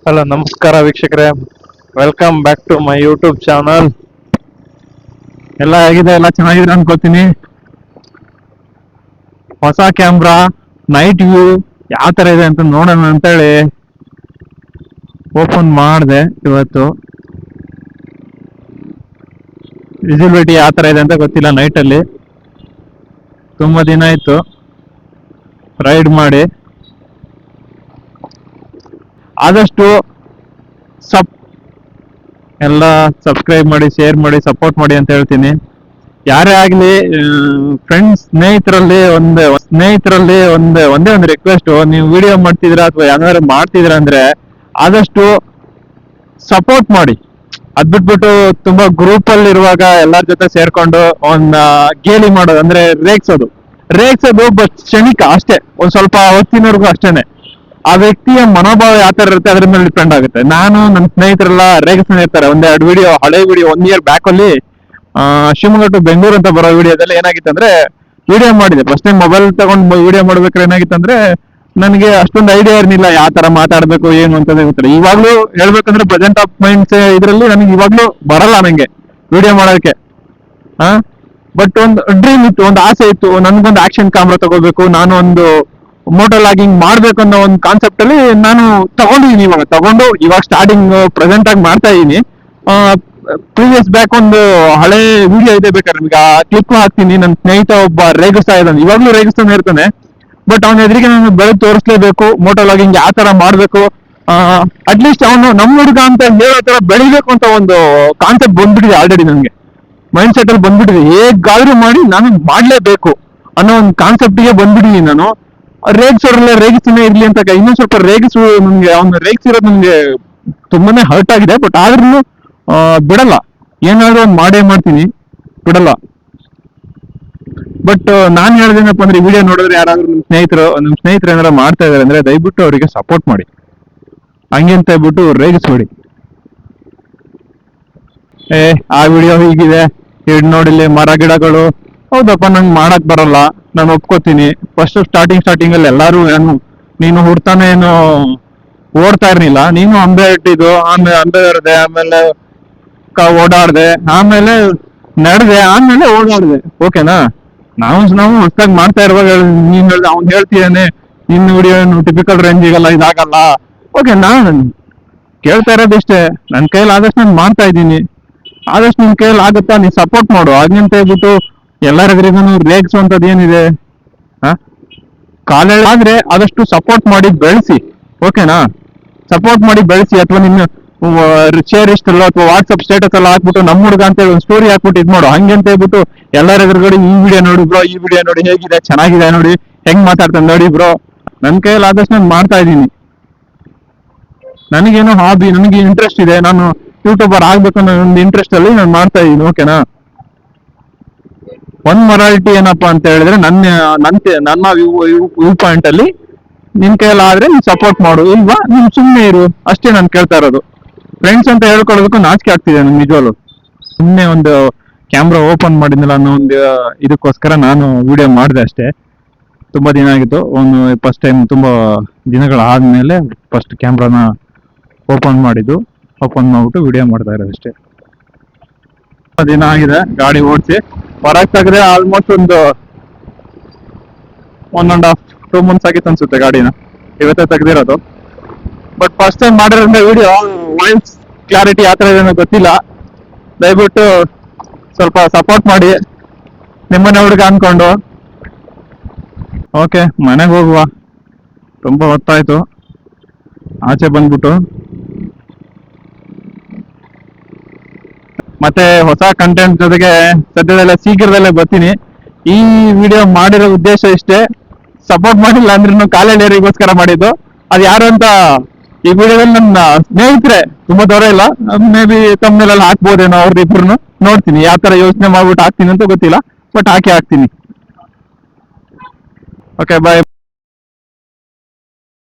Hello ನಮಸ್ಕಾರ ವೀಕ್ಷಕರೇ, welcome back to my YouTube channel. ಎಲ್ಲ ಆಗಿದೆ, ಎಲ್ಲ ಚೆನ್ನಾಗಿದೆ ಅನ್ಕೋತೀನಿ. ಹೊಸ ಕ್ಯಾಮ್ರಾ ನೈಟ್ ವ್ಯೂ ಯಾವ ತರ ಇದೆ ಅಂತ ನೋಡೋಣ ಅಂತೇಳಿ ಓಪನ್ ಮಾಡಿದೆ. ಇವತ್ತು ವಿಸಿಬಿಲಿಟಿ ಯಾವ ತರ ಇದೆ ಅಂತ ಗೊತ್ತಿಲ್ಲ. ನೈಟಲ್ಲಿ ತುಂಬಾ ದಿನ ಆಯ್ತು ರೈಡ್ ಮಾಡಿ. ಆದಷ್ಟು ಎಲ್ಲ ಸಬ್ಸ್ಕ್ರೈಬ್ ಮಾಡಿ, ಶೇರ್ ಮಾಡಿ, ಸಪೋರ್ಟ್ ಮಾಡಿ ಅಂತ ಹೇಳ್ತೀನಿ. ಯಾರೇ ಆಗ್ಲಿ, ಫ್ರೆಂಡ್ಸ್ ಸ್ನೇಹಿತರಲ್ಲಿ ಒಂದೇ ಒಂದು ರಿಕ್ವೆಸ್ಟ್, ನೀವು ವಿಡಿಯೋ ಮಾಡ್ತಿದ್ದೀರಾ ಅಥವಾ ಯಾವ್ದಾದ್ರು ಮಾಡ್ತಿದ್ದೀರಾ ಅಂದ್ರೆ ಆದಷ್ಟು ಸಪೋರ್ಟ್ ಮಾಡಿ. ಅದ್ ಬಿಟ್ಬಿಟ್ಟು ತುಂಬಾ ಗ್ರೂಪ್ ಅಲ್ಲಿ ಇರುವಾಗ ಎಲ್ಲರ ಜೊತೆ ಸೇರ್ಕೊಂಡು ಗೇಲಿ ಮಾಡೋದು ಅಂದ್ರೆ ರೇಗ್ಸೋದು ಬಟ್ ಕ್ಷಣಿಕ ಅಷ್ಟೇ, ಒಂದ್ ಸ್ವಲ್ಪ ಹೊತ್ತಿನವರೆಗೂ ಅಷ್ಟೇನೆ. ಆ ವ್ಯಕ್ತಿಯ ಮನೋಭಾವ ಯಾವ ತರ ಇರುತ್ತೆ ಅದ್ರ ಮೇಲೆ ಡಿಪೆಂಡ್ ಆಗುತ್ತೆ. ನಾನು ನನ್ನ ಸ್ನೇಹಿತರೆಲ್ಲ ರೇಗಿಸ್ತಾನೆ ಇರ್ತಾರೆ. ಒಂದೆರಡು ಹಳೆ ವಿಡಿಯೋ 1 year ಬ್ಯಾಕ್ ಅಲ್ಲಿ ಶಿವಮೊಗ್ಗ ಟು ಬೆಂಗಳೂರು ಅಂತ ಬರೋ ವಿಡಿಯೋದಲ್ಲಿ ಏನಾಗಿತ್ತು ಅಂದ್ರೆ, ವಿಡಿಯೋ ಮಾಡಿದೆ ಫಸ್ಟ್ ಟೈಮ್ ಮೊಬೈಲ್ ತಗೊಂಡು ವಿಡಿಯೋ ಮಾಡ್ಬೇಕಾದ್ರೆ ಏನಾಗಿತ್ತು ಅಂದ್ರೆ, ನನಗೆ ಅಷ್ಟೊಂದು ಐಡಿಯಾ ಇರಲಿಲ್ಲ ಯಾವ ತರ ಮಾತಾಡ್ಬೇಕು ಏನು ಅಂತ ಗೊತ್ತಿಲ್ಲ. ಇವಾಗ್ಲೂ ಹೇಳ್ಬೇಕಂದ್ರೆ ಪ್ರೆಸೆಂಟ್ ಆಫ್ ಮೈಂಡ್ಸ್ ಇದ್ರಲ್ಲಿ ನನಗೆ ಇವಾಗ್ಲೂ ಬರಲ್ಲ ನಂಗೆ ವಿಡಿಯೋ ಮಾಡೋದಕ್ಕೆ. ಬಟ್ ಒಂದು ಡ್ರೀಮ್ ಇತ್ತು, ಒಂದು ಆಸೆ ಇತ್ತು, ನನ್ಗೊಂದು ಆಕ್ಷನ್ ಕ್ಯಾಮ್ರಾ ತಗೋಬೇಕು, ನಾನು ಒಂದು ಮೋಟೋ ಲಾಗಿಂಗ್ ಮಾಡ್ಬೇಕು ಅನ್ನೋ ಒಂದು ಕಾನ್ಸೆಪ್ಟ್ ಅಲ್ಲಿ ನಾನು ತಗೊಂಡಿದ್ದೀನಿ. ಇವಾಗ ಸ್ಟಾರ್ಟಿಂಗ್ ಪ್ರೆಸೆಂಟ್ ಆಗಿ ಮಾಡ್ತಾ ಇದ್ದೀನಿ. ಪ್ರೀವಿಯಸ್ ಬ್ಯಾಕ್ ಒಂದು ಹಳೆ ವಿಡಿಯೋ ಇದೆ, ಬೇಕಾದ್ರೆ ನಿಮ್ಗೆ ಆ ಕ್ಲಿಪ್ ಹಾಕ್ತೀನಿ. ನನ್ನ ಸ್ನೇಹಿತ ಒಬ್ಬ ರೇಗಿಸ್ತಾ ಇದ್ದಾನೆ, ಇವಾಗ್ಲೂ ರೇಗಿಸ್ತಾನೆ ಇರ್ತಾನೆ. ಬಟ್ ಅವನ ಎದುರಿಗೆ ನಾನು ಬೆಳೆದು ತೋರಿಸ್ಲೇಬೇಕು, ಮೋಟೋ ಲಾಗಿಂಗ್ ಯಾವ ತರ ಮಾಡ್ಬೇಕು, ಅಟ್ಲೀಸ್ಟ್ ಅವನು ನಮ್ಮ ಹುಡುಗ ಅಂತ ಹೇಳೋ ತರ ಬೆಳಿಬೇಕು ಅಂತ ಒಂದು ಕಾನ್ಸೆಪ್ಟ್ ಬಂದ್ಬಿಟ್ಟಿದೆ ಆಲ್ರೆಡಿ. ನನಗೆ ಮೈಂಡ್ ಸೆಟ್ ಅಲ್ಲಿ ಬಂದ್ಬಿಟ್ಟಿದೆ, ಹೇಗಾದ್ರೂ ಮಾಡಿ ನಾನು ಮಾಡ್ಲೇಬೇಕು ಅನ್ನೋ ಒಂದು ಕಾನ್ಸೆಪ್ಟ್ಗೆ ಬಂದ್ಬಿಟ್ಟಿದ್ದೀನಿ ನಾನು. ರೇಗಿಸ್ತಾನೆ ಇರ್ಲಿ ಅಂತ ಇನ್ನೊಂದ್ ಸ್ವಲ್ಪ ನನ್ಗೆ ಅವ್ನ ರೇಗಿಸಿರೋದು ನನ್ಗೆ ತುಂಬಾನೇ ಹರ್ಟ್ ಆಗಿದೆ. ಬಟ್ ಆದ್ರೂ ಬಿಡಲ್ಲ, ಏನಾದ್ರು ಒಂದು ಮಾಡೇ ಮಾಡ್ತೀನಿ, ಬಿಡಲ್ಲ. ಬಟ್ ನಾನ್ ಹೇಳ್ದೇನಪ್ಪ ಅಂದ್ರೆ, ಈ ವಿಡಿಯೋ ನೋಡಿದ್ರೆ ಯಾರಾದ್ರೂ ನಿಮ್ ಸ್ನೇಹಿತರು ಏನಾರ ಮಾಡ್ತಾ ಇದಾರೆ ಅಂದ್ರೆ ದಯವಿಟ್ಟು ಅವರಿಗೆ ಸಪೋರ್ಟ್ ಮಾಡಿ, ಹಂಗೆ ಅಂತ ಹೇಳ್ಬಿಟ್ಟು ರೇಗಿಸ್ಬೇಡಿ. ಆ ವಿಡಿಯೋ ಹೀಗಿದೆ, ನೋಡಿಲ್ಲಿ ಮರ ಗಿಡಗಳು, ಹೌದಪ್ಪ ನಂಗೆ ಮಾಡಕ್ ಬರಲ್ಲ, ನಾನು ಒಪ್ಕೋತೀನಿ. ಫಸ್ಟ್ ಸ್ಟಾರ್ಟಿಂಗ್ ಅಲ್ಲಿ ಎಲ್ಲಾರು ನೀನು ಹುಡ್ತಾನೆ ಏನು ಓಡ್ತಾ ಇರ್ಲಿಲ್ಲ, ನೀನು ಅಂಬೆ ಇಟ್ಟಿದ್ದು, ಆಮೇಲೆ ಅಂಬೆ ಹೊರದೆ, ಆಮೇಲೆ ಓಡಾಡ್ದೆ, ಆಮೇಲೆ ನಡೆದೆ, ಆಮೇಲೆ ಓಡಾಡ್ದೆ, ಓಕೆನಾ? ನಾವು ಹೊಸದಾಗಿ ಮಾಡ್ತಾ ಇರುವಾಗ ನೀನ್ ಅವ್ನು ಹೇಳ್ತಿದ್ದಾನೆ ನಿನ್ನ ವಿಡಿಯೋ ಟಿಪಿಕಲ್ ರೇಂಜಿಗಲ್ಲ, ಇದಾಗಲ್ಲ. ಓಕೆ, ನಾನು ಕೇಳ್ತಾ ಇರೋದಿಷ್ಟೇ, ನನ್ನ ಕೈಯಲ್ಲಿ ಆದಷ್ಟು ನಾನು ಮಾಡ್ತಾ ಇದ್ದೀನಿ. ಆದಷ್ಟು ನಿನ್ ಕೈಯಲ್ಲಿ ಆಗುತ್ತಾ, ನೀನ್ ಸಪೋರ್ಟ್ ಮಾಡು. ಹಾಗಂತ ಹೇಳ್ಬಿಟ್ಟು ಎಲ್ಲರಿಗೂ ರೇಗಿಸುವಂತದ್ದು ಏನಿದೆ? ಕಾಲೇಜ್ ಆದ್ರೆ ಆದಷ್ಟು ಸಪೋರ್ಟ್ ಮಾಡಿ ಬೆಳೆಸಿ, ಓಕೆನಾ? ಸಪೋರ್ಟ್ ಮಾಡಿ ಬೆಳೆಸಿ. ಅಥವಾ ನಿನ್ನ ಶೇರ್ ಇಷ್ಟಲ್ಲ ಅಥವಾ ವಾಟ್ಸ್ಆಪ್ ಸ್ಟೇಟಸ್ ಎಲ್ಲ ಹಾಕ್ಬಿಟ್ಟು ನಮ್ಮ ಹುಡುಗ ಅಂತ ಹೇಳಿ ಒಂದು ಸ್ಟೋರಿ ಹಾಕ್ಬಿಟ್ಟು ಇದ್ ಮಾಡು. ಹಂಗೆ ಅಂತ ಹೇಳ್ಬಿಟ್ಟು ಎಲ್ಲರ ಎದುರುಗಡೆ ಈ ವಿಡಿಯೋ ನೋಡಿ ಬ್ರೋ, ಈ ವಿಡಿಯೋ ನೋಡಿ, ಹೇಗಿದೆ, ಚೆನ್ನಾಗಿದೆ ನೋಡಿ, ಹೆಂಗ್ ಮಾತಾಡ್ತಾನೆ ನೋಡಿ ಬ್ರೋ. ನನ್ನ ಕೈಯಲ್ಲಿ ಆದಷ್ಟು ನಾನು ಮಾಡ್ತಾ ಇದ್ದೀನಿ. ನನಗೇನೋ ಹಾಬಿ, ನನಗೆ ಇಂಟ್ರೆಸ್ಟ್ ಇದೆ, ನಾನು ಯೂಟ್ಯೂಬರ್ ಆಗ್ಬೇಕು ಅನ್ನೋ ಒಂದು ಇಂಟ್ರೆಸ್ಟ್ ಅಲ್ಲಿ ನಾನು ಮಾಡ್ತಾ ಇದ್ದೀನಿ, ಓಕೆನಾ? ಒಂದ್ ಮೊರಾಲಿಟಿ ಏನಪ್ಪಾ ಅಂತ ಹೇಳಿದ್ರೆ, ನನ್ನ ವ್ಯೂ ಪಾಯಿಂಟ್ ಅಲ್ಲಿ ನಿನ್ ಕೈಯಲ್ಲಿ ಆದ್ರೆ ನೀನ್ ಸಪೋರ್ಟ್ ಮಾಡು, ಇಲ್ವಾ ನೀನ್ ಸುಮ್ಮನೆ ಇರು, ಅಷ್ಟೇ ನಾನು ಕೇಳ್ತಾ ಇರೋದು. ಫ್ರೆಂಡ್ಸ್ ಅಂತ ಹೇಳ್ಕೊಳ್ಳೋದಕ್ಕೂ ನಾಚಿಕೆ ಆಗ್ತಿದೆ ನನ್ಗೆ ನಿಜವಾಗ್ಲು. ಸುಮ್ಮನೆ ಒಂದು ಕ್ಯಾಮ್ರಾ ಓಪನ್ ಮಾಡಿದ್ನಲ್ಲ ಅನ್ನೋ ಒಂದು ಇದಕ್ಕೋಸ್ಕರ ನಾನು ವಿಡಿಯೋ ಮಾಡಿದೆ ಅಷ್ಟೇ. ತುಂಬಾ ದಿನ ಆಗಿತ್ತು, ಒಂದು ಫಸ್ಟ್ ಟೈಮ್ ತುಂಬಾ ದಿನಗಳಾದ್ಮೇಲೆ ಫಸ್ಟ್ ಕ್ಯಾಮ್ರಾನ ಓಪನ್ ಮಾಡ್ಬಿಟ್ಟು ವಿಡಿಯೋ ಮಾಡ್ತಾ ಇರೋದಷ್ಟೇ. ದಿನ ಆಗಿದೆ ಗಾಡಿ ಓಡಿಸಿ, ಹೊರಗೆ ತೆಗೆದ್ರೆ ಆಲ್ಮೋಸ್ಟ್ ಒಂದು 1.5-2 months ಆಗಿತ್ತು ಅನ್ಸುತ್ತೆ ಗಾಡಿನ, ಇವತ್ತೇ ತೆಗ್ದಿರೋದು. ಬಟ್ ಫಸ್ಟ್ ಟೈಮ್ ಮಾಡಿರೋದ್ರಿಂದ ವಿಡಿಯೋ ವಾಯ್ಸ್ ಕ್ಲಾರಿಟಿ ಯಾವ ತರ ಇದೆ ಅನ್ನೋ ಗೊತ್ತಿಲ್ಲ. ದಯವಿಟ್ಟು ಸ್ವಲ್ಪ ಸಪೋರ್ಟ್ ಮಾಡಿ, ನಿಮ್ಮನೆ ಹುಡುಗ ಅನ್ಕೊಂಡು. ಓಕೆ, ಮನೆಗೆ ಹೋಗುವ, ತುಂಬಾ ಹೊತ್ತಾಯ್ತು ಆಚೆ ಬಂದ್ಬಿಟ್ಟು. ಮತ್ತೆ ಹೊಸ ಕಂಟೆಂಟ್ ಜೊತೆಗೆ ಸದ್ಯದಲ್ಲೇ ಶೀಘ್ರದಲ್ಲೇ ಬರ್ತೀನಿ. ಈ ವಿಡಿಯೋ ಮಾಡಿರೋ ಉದ್ದೇಶ ಇಷ್ಟೇ, ಸಪೋರ್ಟ್ ಮಾಡಿಲ್ಲ ಅಂದ್ರೂ ಕಾಲೇಜರಿಗೋಸ್ಕರ ಮಾಡಿದ್ದು. ಅದು ಯಾರು ಅಂತ ಈ ವಿಡಿಯೋದಲ್ಲಿ ನನ್ನ ಸ್ನೇಹಿತರೆ, ತುಂಬಾ ದೂರ ಇಲ್ಲ, ಮೇ ಬಿ ತಮ್ಮನೆಲ್ಲ ಹಾಕ್ಬೋದೇನೋ, ಅವ್ರಿಬ್ರು ನೋಡ್ತೀನಿ ಯಾವ ತರ ಯೋಚನೆ ಮಾಡ್ಬಿಟ್ಟು ಹಾಕ್ತೀನಿ ಅಂತ ಗೊತ್ತಿಲ್ಲ, ಬಟ್ ಹಾಕಿ ಹಾಕ್ತೀನಿ. ಓಕೆ, ಬಾಯ್.